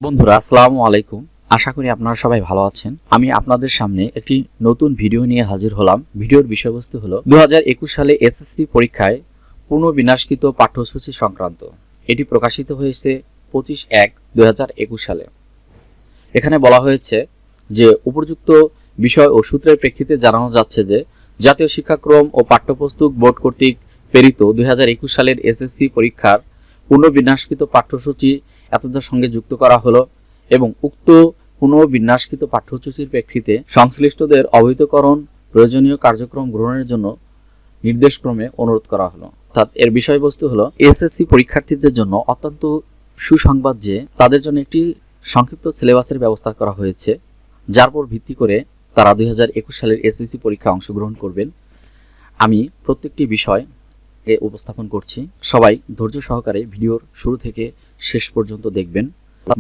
বন্ধুরা আসসালামু আলাইকুম। আশা করি আপনারা সবাই ভালো আছেন। আমি আপনাদের সামনে একটি নতুন ভিডিও নিয়ে হাজির হলাম। ভিডিওর বিষয়বস্তু হলো 2021 সালে এসএসসি পরীক্ষায় পুনর্বিন্যাসকৃত পাঠ্যসূচি সংক্রান্ত। এটি প্রকাশিত হয়েছে 25/1/2021 সালে। এখানে বলা হয়েছে যে উপযুক্ত বিষয় ও সূত্রের প্রেক্ষিতে জানানো যাচ্ছে যে জাতীয় শিক্ষাক্রম ও পাঠ্যপুস্তক বোর্ড কর্তৃক প্রেরিত 2021 সালের এসএসসি পরীক্ষার পুনর্বিন্যাসকৃত পাঠ্যসূচি এতদের সঙ্গে যুক্ত করা হলো এবং উক্ত পুনর্বিন্যাসকৃত পাঠ্যসূচির প্রেক্ষিতে সংশ্লিষ্টদের অবহিতকরণ প্রয়োজনীয় কার্যক্রম গ্রহণের জন্য নির্দেশক্রমে অনুরোধ করা হলো। অর্থাৎ এর বিষয়বস্তু হলো এসএসসি পরীক্ষার্থীদের জন্য অত্যন্ত সুসংবাদ যে তাদের জন্য একটি সংক্ষিপ্ত সিলেবাসের ব্যবস্থা করা হয়েছে, যার উপর ভিত্তি করে তারা 2021 সালের এসএসসি পরীক্ষায় অংশগ্রহণ করবেন। আমি প্রত্যেকটি বিষয় উপস্থাপন করছি। সবাই ধৈর্য সহকারে ভিডিওর শুরু থেকে শেষ পর্যন্ত দেখবেন।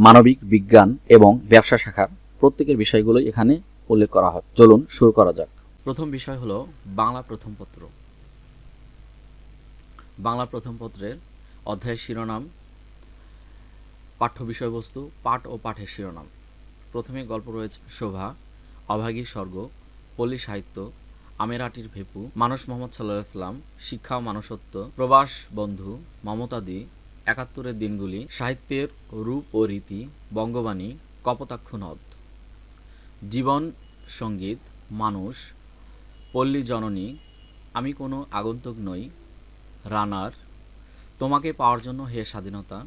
মানবিক বিজ্ঞান এবং ব্যবসা শাখার প্রত্যেকের বিষয়গুলো এখানে উল্লেখ করা হয়। চলুন শুরু করা যাক। প্রথম বিষয় হলো বাংলা প্রথম পত্র। বাংলা প্রথম পত্রের অধ্যায়ের শিরোনাম, পাঠ্য বিষয়বস্তু, পাঠ ও পাঠের শিরোনাম। প্রথমে গল্প রয়েছে শোভা, অভাগী স্বর্গ, পল্লী সাহিত্য, আমের আটির ভেপু, মানুষ মোহাম্মদ সাল্লাল্লাহু আলাইহি সাল্লাম, শিক্ষা ও মানুষত্ব, প্রবাস বন্ধু, মমতাদি, 71-এর দিনগুলি, সাহিত্যের রূপ ও রীতি, বঙ্গবাণী, কপোতাক্ষ নদ, জীবন সঙ্গীত, মানুষ, পল্লী জননী, আমি কোনো আগন্তুক নই, রানার, তোমাকে পাওয়ার জন্য হে স্বাধীনতা,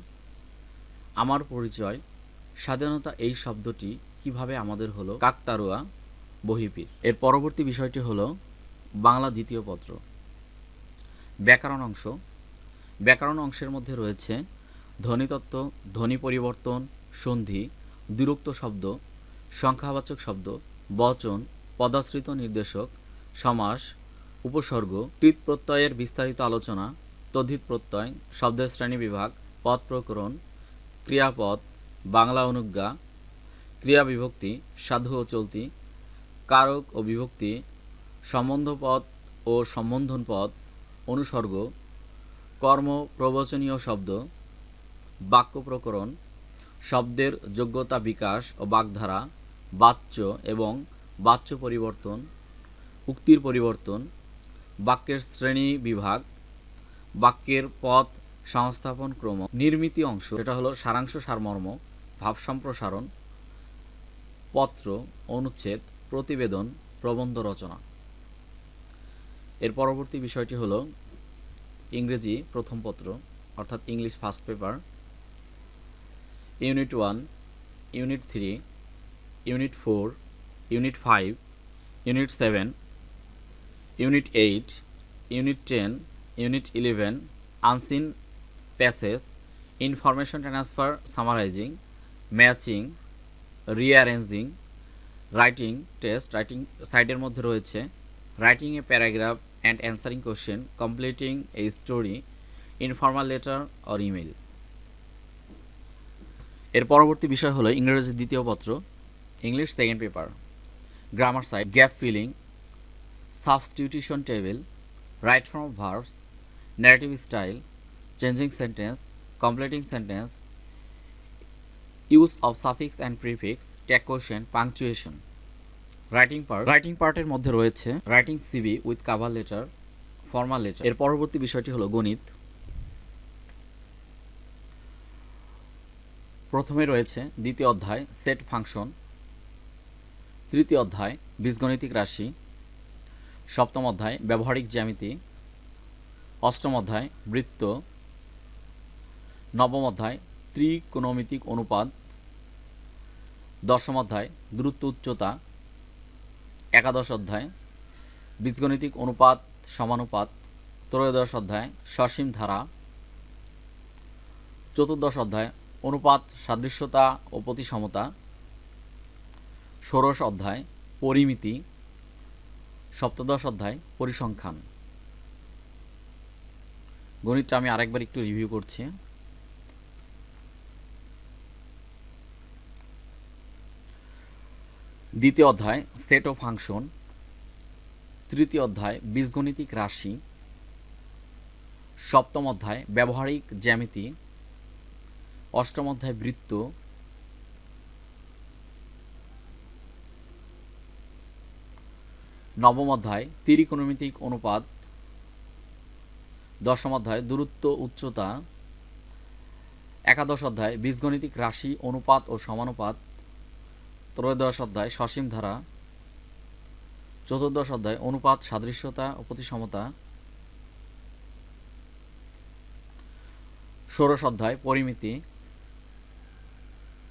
আমার পরিচয়, স্বাধীনতা এই শব্দটি কিভাবে আমাদের হলো, কাকতাড়ুয়া, বহিপীর। এর পরবর্তী বিষয়টি হলো বাংলা দ্বিতীয় পত্র। ব্যাকরণ অংশ। ব্যাকরণ অংশের মধ্যে রয়েছে ধ্বনিতত্ত্ব, ধ্বনি পরিবর্তন, সন্ধি, দ্বিরুক্ত শব্দ, সংখ্যাবাচক শব্দ, বচন, পদাশ্রিত নির্দেশক, সমাস, উপসর্গ, কৃত প্রত্যয়ের বিস্তারিত আলোচনা, তদ্ধিত প্রত্যয়, শব্দের শ্রেণীবিভাগ, পদ প্রকরণ, ক্রিয়াপদ, বাংলা অনুজ্ঞা, ক্রিয়া বিভক্তি, সাধু ও চলতি, কারক ও বিভক্তি, সম্বন্ধপদ ও সম্বন্ধন পদ, অনুসর্গ, কর্ম প্রবচনীয় শব্দ, বাক্য প্রকরণ, শব্দের যোগ্যতা বিকাশ ও বাগধারা, বাচ্য এবং বাচ্য পরিবর্তন, উক্তির পরিবর্তন, বাক্যের শ্রেণী বিভাগ, বাক্যের পদ সংস্থাপন ক্রম, নির্মিতি অংশ, এটা হলো সারাংশ সারমর্ম, ভাব সম্প্রসারণ, পত্র, অনুচ্ছেদ, প্রতিবেদন, প্রবন্ধ রচনা। এর পরবর্তী বিষয়টি হলো ইংরেজি প্রথম পত্র, অর্থাৎ English first paper. Unit 1, unit 3, unit 4, unit 5, unit 7, unit 8, unit 10, unit 11, unseen passage, information transfer, summarising, matching, rearranging, writing test. Writing সাইডের মধ্যে রয়েছে writing a paragraph and answering question, completing a story, informal letter or email. এর পরবর্তী বিষয় হলো ইংরেজি দ্বিতীয় পত্র, English second paper. Grammar side, gap filling, substitution table, right form of verbs, narrative style, changing sentence, completing sentence, use of suffix and prefix, tag question, punctuation. Writing পার্টের মধ্যে রয়েছে writing CV with cover letter, formal letter. এর পরবর্তী বিষয়টি হলো গণিত। প্রথমে রয়েছে দ্বিতীয় অধ্যায় সেট ফাংশন, তৃতীয় অধ্যায় বীজগণিতিক রাশি, সপ্তম অধ্যায় ব্যবহারিক জ্যামিতি, অষ্টম অধ্যায় বৃত্ত, নবম অধ্যায় ত্রিকোণমিতিক অনুপাত, দশম অধ্যায় দূরত্ব উচ্চতা, একাদশ অধ্যায় বীজগণিতিক অনুপাত সমানুপাত, ত্রয়োদশ অধ্যায় সসীম ধারা, চতুর্দশ অধ্যায় অনুপাত সাদৃশ্যতা ও প্রতিসমতা, ষোড়শ অধ্যায় পরিমিতি, সপ্তদশ অধ্যায় পরিসংখ্যান। গণিতটা আমি আরেকবার একটু রিভিউ করছি। দ্বিতীয় অধ্যায় সেট ও ফাংশন, তৃতীয় অধ্যায় বীজগণিতিক রাশি, সপ্তম অধ্যায় ব্যবহারিক জ্যামিতি, অষ্টম অধ্যায় বৃত্ত, নবম অধ্যায় ত্রিকোণমিতিক অনুপাত। দশম অধ্যায় দূরত্ব উচ্চতা। একাদশ অধ্যায় বীজগণিতিক রাশি অনুপাত ও সমানুপাত। ত্রয়োদশ অধ্যায় সসীম ধারা। চতুর্দশ অধ্যায় অনুপাত সাদৃশ্যতা ও প্রতিসমতা। ষোড়শ অধ্যায় পরিমিতি।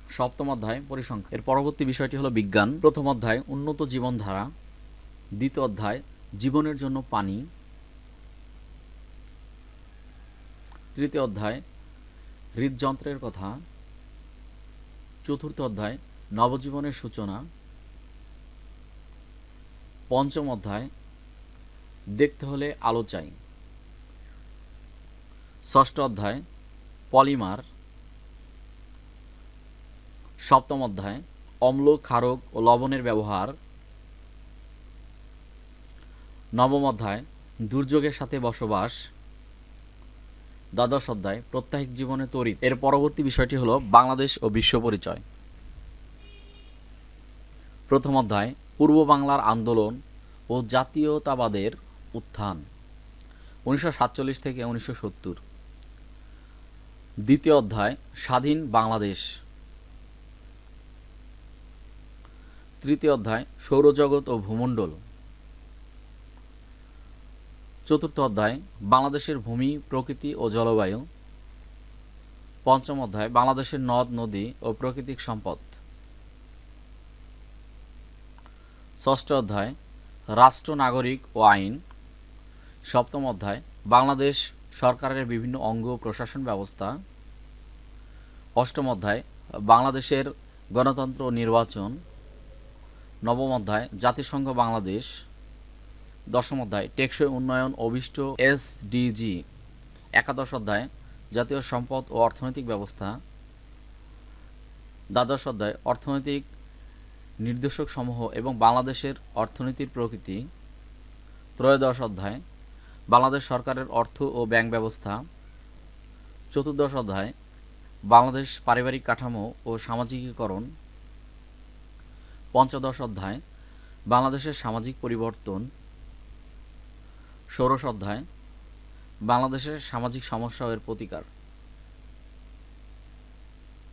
সপ্তম অধ্যায় পরিসংখ্যান। এর পরবর্তী বিষয়টি হলো বিজ্ঞান। প্রথম অধ্যায় উন্নত জীবনধারা। দ্বিতীয় অধ্যায় জীবনের জন্য পানি। তৃতীয় অধ্যায় হৃদযন্ত্রের কথা। চতুর্থ অধ্যায় নবজীবনের সূচনা। পঞ্চম অধ্যায় দেখতে হলে আলো চাই। ষষ্ঠ অধ্যায় পলিমার। সপ্তম অধ্যায় অম্ল, ক্ষারক ও লবণের ব্যবহার। নবম অধ্যায় দুর্যোগের সাথে বসবাস। দ্বাদশ অধ্যায় প্রাত্যহিক জীবনে তড়িৎ। এর পরবর্তী বিষয়টি হলো বাংলাদেশ ও বিশ্ব পরিচয়। প্রথম অধ্যায় পূর্ব বাংলার আন্দোলন ও জাতীয়তাবাদের উত্থান 1947 থেকে 1970। দ্বিতীয় অধ্যায় স্বাধীন বাংলাদেশ। তৃতীয় অধ্যায় সৌরজগৎ ও ভূমণ্ডল। চতুর্থ অধ্যায় বাংলাদেশের ভূমি, প্রকৃতি ও জলবায়ু। পঞ্চম অধ্যায় বাংলাদেশের নদ নদী ও প্রাকৃতিক সম্পদ। ষষ্ঠ অধ্যায় রাষ্ট্র, নাগরিক ও আইন। সপ্তম অধ্যায় বাংলাদেশ সরকারের বিভিন্ন অঙ্গ ও প্রশাসন ব্যবস্থা। অষ্টম অধ্যায় বাংলাদেশের গণতন্ত্র ও নির্বাচন। নবম অধ্যায় জাতিসংঘ বাংলাদেশ। দশম অধ্যায় টেকসই উন্নয়ন অভিষ্ট SDG। একাদশ অধ্যায় জাতীয় সম্পদ ও অর্থনৈতিক ব্যবস্থা। দ্বাদশ অধ্যায় অর্থনৈতিক নির্দেশক সমূহ এবং বাংলাদেশের অর্থনীতির প্রকৃতি। ত্রয়োদশ অধ্যায় বাংলাদেশ সরকারের অর্থ ও ব্যাংক ব্যবস্থা। চতুর্দশ অধ্যায় বাংলাদেশ পারিবারিক কাঠামো ও সামাজিকীকরণ। পঞ্চদশ অধ্যায় বাংলাদেশের সামাজিক পরিবর্তন। ষোড়শ অধ্যায় বাংলাদেশের সামাজিক সমস্যা ও এর প্রতিকার।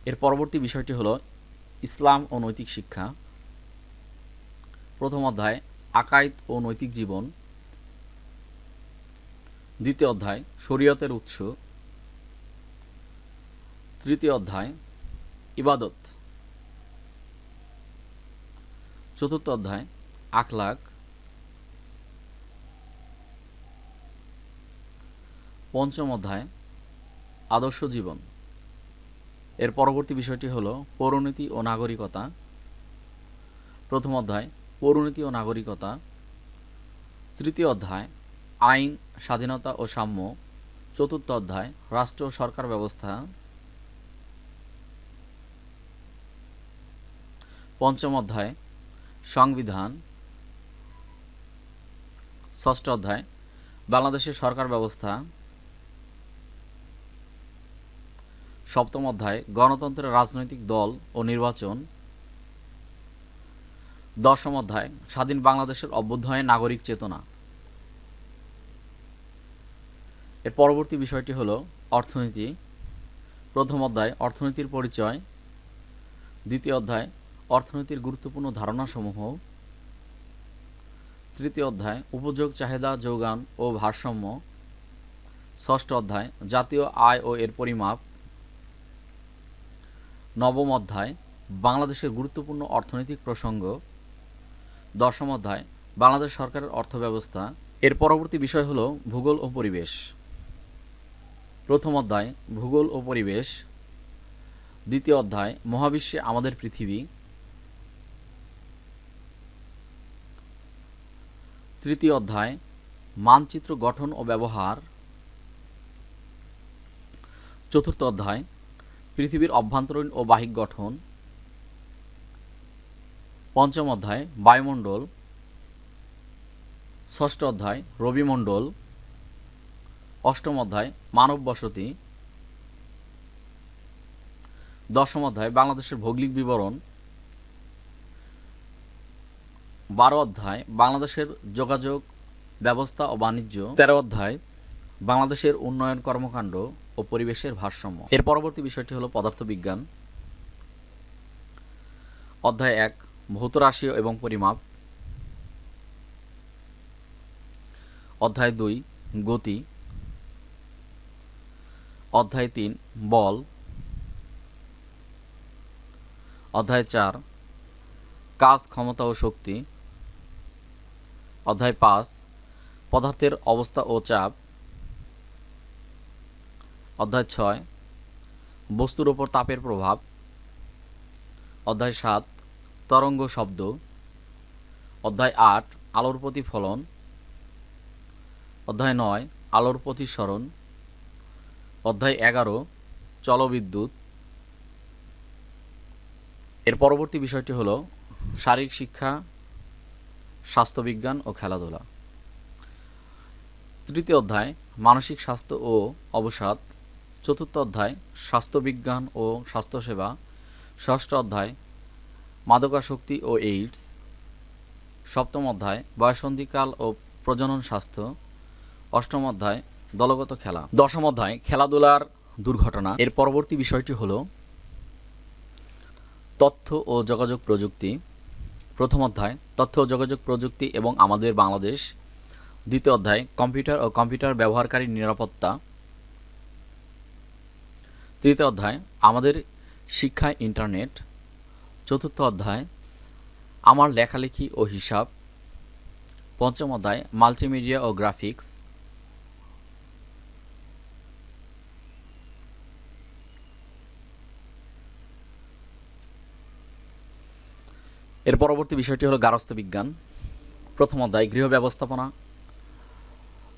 এর পরবর্তী বিষয়টি হলো ইসলাম ও নৈতিক শিক্ষা। প্রথম অধ্যায় আকাইদ ও নৈতিক জীবন। দ্বিতীয় অধ্যায় শরীয়তের উৎস। তৃতীয় অধ্যায় ইবাদত। চতুর্থ অধ্যায় আখলাক। পঞ্চম অধ্যায় আদর্শ জীবন। এর পরবর্তী বিষয়টি হলো পৌরনীতি ও নাগরিকতা। প্রথম অধ্যায় পৌরনীতি ও নাগরিকতা। তৃতীয় অধ্যায় আইন, স্বাধীনতা ও সাম্য। চতুর্থ অধ্যায় রাষ্ট্র ও সরকার ব্যবস্থা। পঞ্চম অধ্যায় সংবিধান। ষষ্ঠ অধ্যায় বাংলাদেশের সরকার ব্যবস্থা। সপ্তম অধ্যায় গণতন্ত্রের রাজনৈতিক দল ও নির্বাচন। দশম অধ্যায় স্বাধীন বাংলাদেশের অভ্যুদয়ে নাগরিক চেতনা। এর পরবর্তী বিষয়টি হলো অর্থনীতি। প্রথম অধ্যায় অর্থনীতির পরিচয়। দ্বিতীয় অধ্যায় অর্থনীতির গুরুত্বপূর্ণ ধারণাসমূহ। তৃতীয় অধ্যায় উপযোগ, চাহিদা, যোগান ও ভারসাম্য। ষষ্ঠ অধ্যায় জাতীয় আয় ও এর পরিমাপ। নবম অধ্যায় বাংলাদেশের গুরুত্বপূর্ণ অর্থনৈতিক প্রসঙ্গ। দশম অধ্যায় বাংলাদেশ সরকারের অর্থব্যবস্থা। এর পরবর্তী বিষয় হলো ভূগোল ও পরিবেশ। প্রথম অধ্যায় ভূগোল ও পরিবেশ। দ্বিতীয় অধ্যায় মহাবিশ্বে আমাদের পৃথিবী। তৃতীয় অধ্যায় মানচিত্র গঠন ও ব্যবহার। চতুর্থ অধ্যায় পৃথিবীর অভ্যন্তরীণ ও বাহ্যিক গঠন। পঞ্চম অধ্যায় বায়ুমণ্ডল। ষষ্ঠ অধ্যায় রবিমণ্ডল। অষ্টম অধ্যায় মানব বসতি। দশম অধ্যায় বাংলাদেশের ভৌগোলিক বিবরণ। 12 অধ্যায় বাংলাদেশের যোগাযোগ ব্যবস্থা ও বাণিজ্য। 13 অধ্যায় বাংলাদেশের উন্নয়ন কর্মকাণ্ড ও পরিবেশের ভারসাম্য। এর পরবর্তী বিষয়টি হলো পদার্থবিজ্ঞান। অধ্যায় 1 ভৌত রাশি এবং পরিমাপ। অধ্যায় 2 গতি। অধ্যায় 3 বল। অধ্যায় 4 কাজ, ক্ষমতা ও শক্তি। অধ্যায় 5 পদার্থের অবস্থা ও চাপ। অধ্যায় 6 বস্তুর উপর তাপের প্রভাব। অধ্যায় 7 তরঙ্গ শব্দ। অধ্যায় 8 আলোর প্রতিফলন। অধ্যায় 9 আলোর প্রতিসরণ। অধ্যায় 11 জলবিদ্যুৎ। এর পরবর্তী বিষয়টি হলো শারীরিক শিক্ষা, স্বাস্থ্যবিজ্ঞান ও খেলাধুলা। তৃতীয় অধ্যায় মানসিক স্বাস্থ্য ও অবসাদ। চতুর্থ অধ্যায় স্বাস্থ্যবিজ্ঞান ও স্বাস্থ্যসেবা। ষষ্ঠ অধ্যায় মাদকাসক্তি ও এইডস। সপ্তম অধ্যায় বয়ঃসন্ধিকাল ও প্রজনন স্বাস্থ্য। অষ্টম অধ্যায় দলগত খেলা। দশম অধ্যায় খেলাধুলার দুর্ঘটনা। এর পরবর্তী বিষয়টি হলো তথ্য ও যোগাযোগ প্রযুক্তি। প্রথম অধ্যায় তথ্য ও যোগাযোগ প্রযুক্তি এবং আমাদের বাংলাদেশ। দ্বিতীয় অধ্যায় কম্পিউটার ও কম্পিউটার ব্যবহারকারীর নিরাপত্তা। তৃতীয় অধ্যায় আমাদের শিক্ষায় ইন্টারনেট। চতুর্থ অধ্যায় আমার লেখালেখি ও হিসাব। পঞ্চম অধ্যায় মাল্টিমিডিয়া ও গ্রাফিক্স। এর পরবর্তী বিষয়টি হলো গার্হস্থ্য বিজ্ঞান। প্রথম অধ্যায় গৃহ ব্যবস্থাপনা।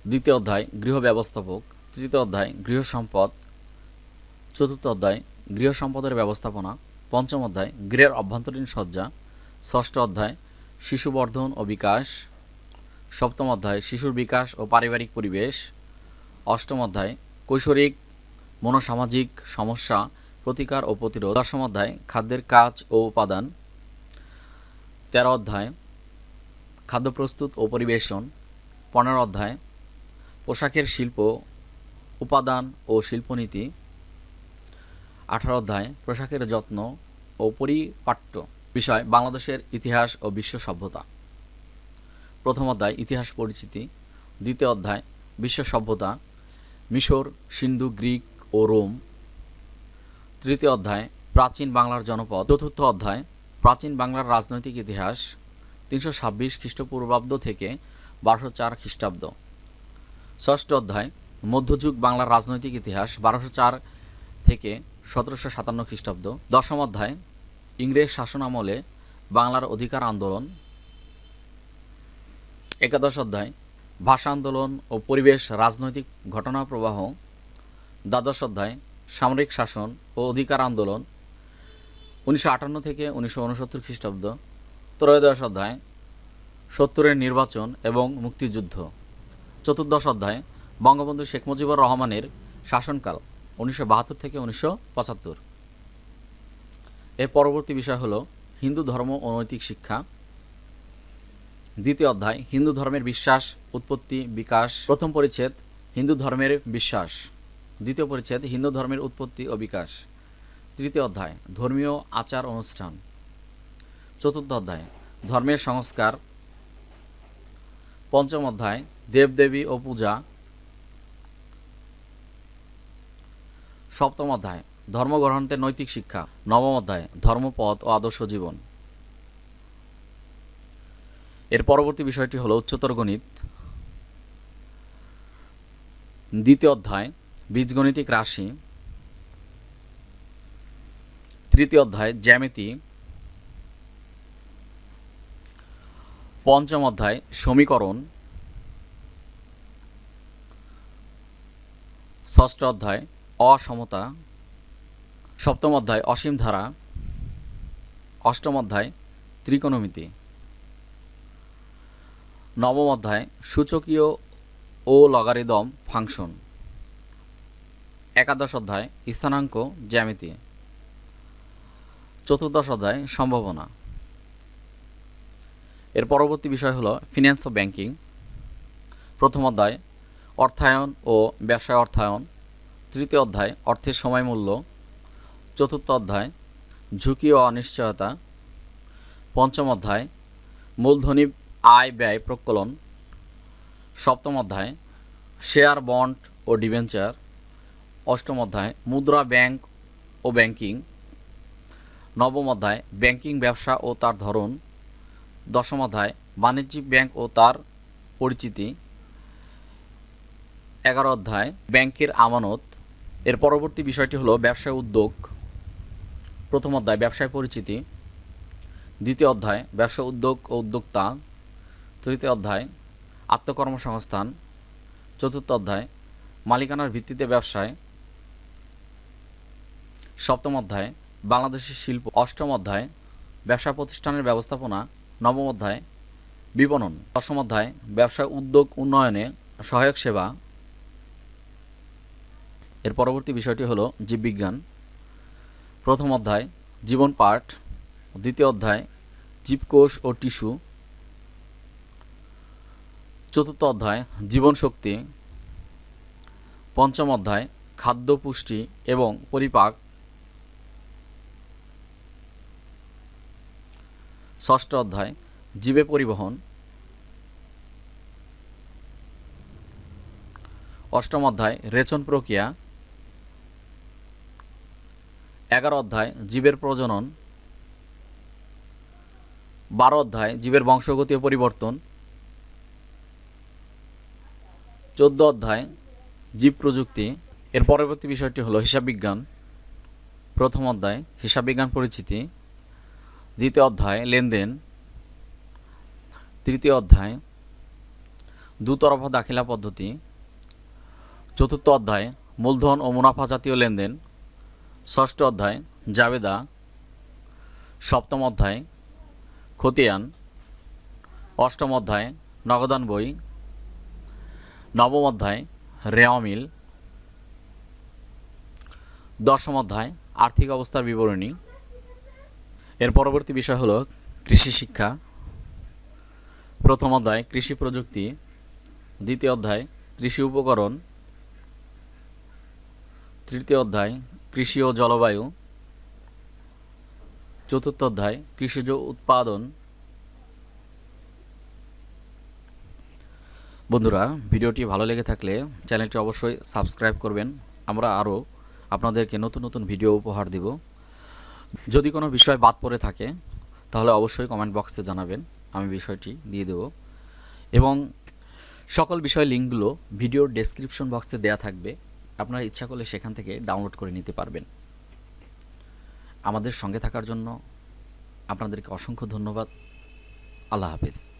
দ্বিতীয় অধ্যায় গৃহ ব্যবস্থাপক। তৃতীয় অধ্যায় গৃহ সম্পদ। চতুর্থ অধ্যায় গৃহ সম্পদের ব্যবস্থাপনা। পঞ্চম অধ্যায় গৃহের অভ্যন্তরীণ সজ্জা। ষষ্ঠ অধ্যায় শিশু বর্ধন ও বিকাশ। সপ্তম অধ্যায় শিশুর বিকাশ ও পারিবারিক পরিবেশ। অষ্টম অধ্যায় কৈশোরিক মনোসামাজিক সমস্যা প্রতিকার ও প্রতিরোধ। দশম অধ্যায় খাদ্যের কাজ ও উপাদান। 13 অধ্যায় খাদ্য প্রস্তুত ও পরিবেশন। 15 অধ্যায় পোশাকের শিল্প উপাদান ও শিল্পনীতি। 18 অধ্যায় পোশাকের যত্ন ও পরিপাট্য। বিষয় বাংলাদেশের ইতিহাস ও বিশ্ব সভ্যতা। প্রথম অধ্যায় ইতিহাস পরিচিতি। দ্বিতীয় অধ্যায় বিশ্ব সভ্যতা মিশর, সিন্ধু, গ্রিক ও রোম। তৃতীয় অধ্যায় প্রাচীন বাংলার জনপদ। চতুর্থ অধ্যায় প্রাচীন বাংলার রাজনৈতিক ইতিহাস 326 খ্রিস্টপূর্বাব্দ থেকে 1204 খ্রিস্টাব্দ। ষষ্ঠ অধ্যায় মধ্যযুগ বাংলার রাজনৈতিক ইতিহাস 1204 থেকে 1757 খ্রিস্টাব্দ। দশম অধ্যায় ইংরেজ শাসন আমলে বাংলার অধিকার আন্দোলন। একাদশ অধ্যায় ভাষা আন্দোলন ও পরিবেশ রাজনৈতিক ঘটনা প্রবাহ। দ্বাদশ অধ্যায় সামরিক শাসন ও অধিকার আন্দোলন 1958 থেকে 1969 খ্রিস্টাব্দ। ত্রয়োদশ অধ্যায় 70-এর নির্বাচন এবং মুক্তিযুদ্ধ। চতুর্দশ অধ্যায় বঙ্গবন্ধু শেখ মুজিবুর রহমানের শাসনকাল 1972 থেকে 1975। এর পরবর্তী বিষয় হলো হিন্দু ধর্ম ও নৈতিক শিক্ষা। দ্বিতীয় অধ্যায় হিন্দু ধর্মের বিশ্বাস উৎপত্তি বিকাশ। প্রথম পরিচ্ছেদ হিন্দু ধর্মের বিশ্বাস। দ্বিতীয় পরিচ্ছেদ হিন্দু ধর্মের উৎপত্তি ও বিকাশ। তৃতীয় অধ্যায় ধর্মীয় আচার অনুষ্ঠান। চতুর্থ অধ্যায় ধর্মের সংস্কার। পঞ্চম অধ্যায় দেবদেবী ও পূজা। সপ্তম অধ্যায় ধর্মগ্রন্থের নৈতিক শিক্ষা। নবম অধ্যায় ধর্মপথ ও আদর্শ জীবন। এর পরবর্তী বিষয়টি হলো উচ্চতর গণিত। দ্বিতীয় অধ্যায় বীজগণিতিক রাশি। তৃতীয় অধ্যায় জ্যামিতি। পঞ্চম অধ্যায় সমীকরণ। ষষ্ঠ অধ্যায় অসমতা। সপ্তম অধ্যায় অসীম ধারা। অষ্টম অধ্যায় ত্রিকোণমিতি। নবম অধ্যায় সূচকীয় ও লগারিদম ফাংশন। একাদশ অধ্যায় স্থানাঙ্ক জ্যামিতি। চতুর্দশ অধ্যায় সম্ভাবনা। এর পরবর্তী বিষয় হলো ফিন্যান্স ও ব্যাংকিং। প্রথম অধ্যায় অর্থায়ন ও ব্যবসায় অর্থায়ন। তৃতীয় অধ্যায় অর্থের সময় মূল্য। চতুর্থ অধ্যায় ঝুঁকি ও অনিশ্চয়তা। পঞ্চম অধ্যায় মূলধনী আয় ব্যয় প্রকলন। সপ্তম অধ্যায় শেয়ার বন্ড ও ডিবেঞ্চার। অষ্টম অধ্যায় মুদ্রা ব্যাংক ও ব্যাংকিং। নবম অধ্যায় ব্যাংকিং ব্যবসা ও তার ধরন। দশম অধ্যায় বাণিজ্যিক ব্যাংক ও তার পরিচিতি। 11 অধ্যায় ব্যাংকের আমানত। এর পরবর্তী বিষয়টি হলো ব্যবসায় উদ্যোগ। প্রথম অধ্যায় ব্যবসায় পরিচিতি। দ্বিতীয় অধ্যায় ব্যবসা উদ্যোগ ও উদ্যোক্তা। তৃতীয় অধ্যায় আত্মকর্মসংস্থান। চতুর্থ অধ্যায় মালিকানার ভিত্তিতে ব্যবসায়। সপ্তম অধ্যায় বাংলাদেশের শিল্প। অষ্টম অধ্যায় ব্যবসা প্রতিষ্ঠানের ব্যবস্থাপনা। নবম অধ্যায় বিপণন। দশম অধ্যায় ব্যবসা উদ্যোগ উন্নয়নে সহায়ক সেবা। এর পরবর্তী বিষয়টি হলো জীববিজ্ঞান। প্রথম অধ্যায় জীবন পাঠ। দ্বিতীয় অধ্যায় জীবকোষ ও টিস্যু। চতুর্থ অধ্যায় জীবন শক্তি। পঞ্চম অধ্যায় খাদ্য পুষ্টি এবং পরিপাক। ষষ্ঠ অধ্যায় জীবে পরিবহন। অষ্টম অধ্যায় রেচন প্রক্রিয়া। 11 অধ্যায় জীবের প্রজনন। 12 অধ্যায় জীবের বংশগতি ও পরিবর্তন। 14 অধ্যায় জীব প্রযুক্তি। এর পরবর্তী বিষয়টি হলো হিসাব বিজ্ঞান। প্রথম অধ্যায় হিসাব বিজ্ঞান পরিচিতি। দ্বিতীয় অধ্যায় লেনদেন। তৃতীয় অধ্যায় দুতরফা দাখিলা পদ্ধতি। চতুর্থ অধ্যায় মূলধন ও মুনাফা জাতীয় লেনদেন। ষষ্ঠ অধ্যায় জাবেদা। সপ্তম অধ্যায় খতিয়ান। অষ্টম অধ্যায় নগদান বই। নবম অধ্যায় রেওয়া মিল। দশম অধ্যায় আর্থিক অবস্থার বিবরণী। এর পরবর্তী বিষয় হলো কৃষি শিক্ষা। প্রথম অধ্যায় কৃষি প্রযুক্তি। দ্বিতীয় অধ্যায় কৃষি উপকরণ। তৃতীয় অধ্যায় কৃষি ও জলবায়ু। চতুর্থ অধ্যায় কৃষিজ উৎপাদন। বন্ধুরা, ভিডিওটি ভালো লেগে থাকলে চ্যানেলটি অবশ্যই সাবস্ক্রাইব করবেন। আমরা আরও আপনাদেরকে নতুন নতুন ভিডিও উপহার দেব। যদি কোনো বিষয় বাদ পড়ে থাকে তাহলে অবশ্যই কমেন্ট বক্সে জানাবেন, আমি বিষয়টি দিয়ে দেব। এবং সকল বিষয় লিঙ্কগুলো ভিডিওর ডেসক্রিপশন বক্সে দেওয়া থাকবে, আপনারা ইচ্ছা করলে সেখান থেকে ডাউনলোড করে নিতে পারবেন। আমাদের সঙ্গে থাকার জন্য আপনাদেরকে অসংখ্য ধন্যবাদ। আল্লাহ হাফেজ।